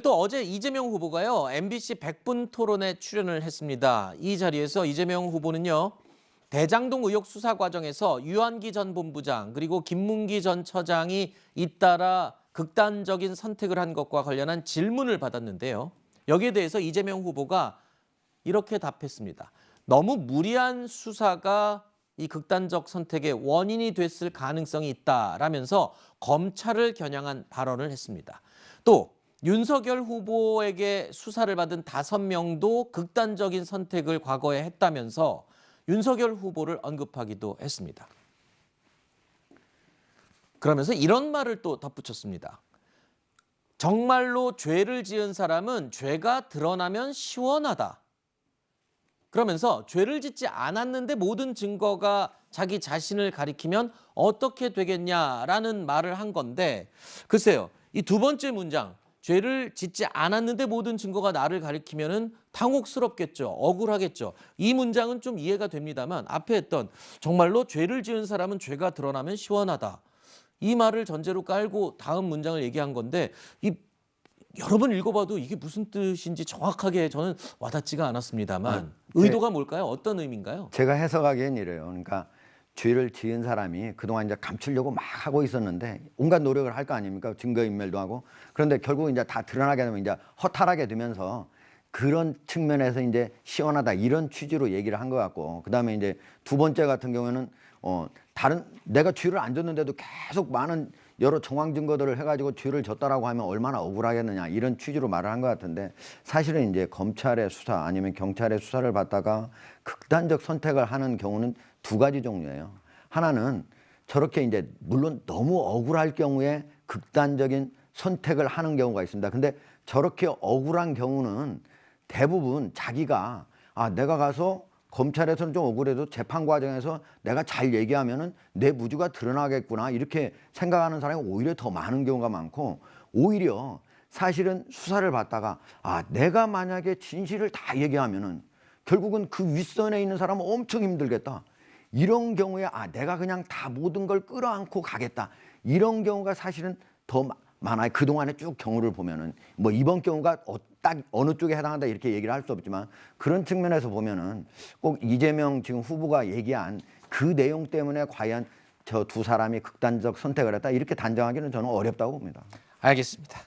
또 어제 이재명 후보가요, MBC 100분 토론에 출연을 했습니다. 이 자리에서 이재명 후보는요, 대장동 의혹 수사 과정에서 유한기 전 본부장 그리고 김문기 전 처장이 잇따라 극단적인 선택을 한 것과 관련한 질문을 받았는데요. 여기에 대해서 이재명 후보가 이렇게 답했습니다. 너무 무리한 수사가 이 극단적 선택의 원인이 됐을 가능성이 있다라면서 검찰을 겨냥한 발언을 했습니다. 또 윤석열 후보에게 수사를 받은 5명도 극단적인 선택을 과거에 했다면서 윤석열 후보를 언급하기도 했습니다. 그러면서 이런 말을 또 덧붙였습니다. 정말로 죄를 지은 사람은 죄가 드러나면 시원하다. 그러면서 죄를 짓지 않았는데 모든 증거가 자기 자신을 가리키면 어떻게 되겠냐라는 말을 한 건데, 글쎄요, 이 두 번째 문장, 죄를 짓지 않았는데 모든 증거가 나를 가리키면은 당혹스럽겠죠. 억울하겠죠. 이 문장은 좀 이해가 됩니다만 앞에 했던 정말로 죄를 지은 사람은 죄가 드러나면 시원하다. 이 말을 전제로 깔고 다음 문장을 얘기한 건데, 여러 번 읽어봐도 이게 무슨 뜻인지 정확하게 저는 와닿지가 않았습니다만 의도가 뭘까요? 어떤 의미인가요? 제가 해석하기엔 이래요. 그러니까 죄를 지은 사람이 그동안 이제 감추려고 막 하고 있었는데 온갖 노력을 할 거 아닙니까? 증거인멸도 하고. 그런데 결국 이제 다 드러나게 되면 이제 허탈하게 되면서 그런 측면에서 이제 시원하다 이런 취지로 얘기를 한 것 같고, 그다음에 이제 두 번째 같은 경우에는 다른 내가 죄를 안 졌는데도 계속 많은 여러 정황 증거들을 해가지고 죄를 졌다라고 하면 얼마나 억울하겠느냐 이런 취지로 말을 한 것 같은데, 사실은 이제 검찰의 수사 아니면 경찰의 수사를 받다가 극단적 선택을 하는 경우는 두 가지 종류예요. 하나는 저렇게 이제 물론 너무 억울할 경우에 극단적인 선택을 하는 경우가 있습니다. 근데 저렇게 억울한 경우는 대부분 자기가 내가 가서 검찰에서는 좀 억울해도 재판 과정에서 내가 잘 얘기하면은 내 무죄가 드러나겠구나 이렇게 생각하는 사람이 오히려 더 많은 경우가 많고, 오히려 사실은 수사를 받다가 내가 만약에 진실을 다 얘기하면은 결국은 그 윗선에 있는 사람은 엄청 힘들겠다. 이런 경우에 내가 그냥 다 모든 걸 끌어안고 가겠다. 이런 경우가 사실은 더 많아요. 그동안에 쭉 경우를 보면은 뭐 이번 경우가 딱 어느 쪽에 해당한다 이렇게 얘기를 할 수 없지만, 그런 측면에서 보면은 꼭 이재명 지금 후보가 얘기한 그 내용 때문에 과연 저 두 사람이 극단적 선택을 했다 이렇게 단정하기는 저는 어렵다고 봅니다. 알겠습니다.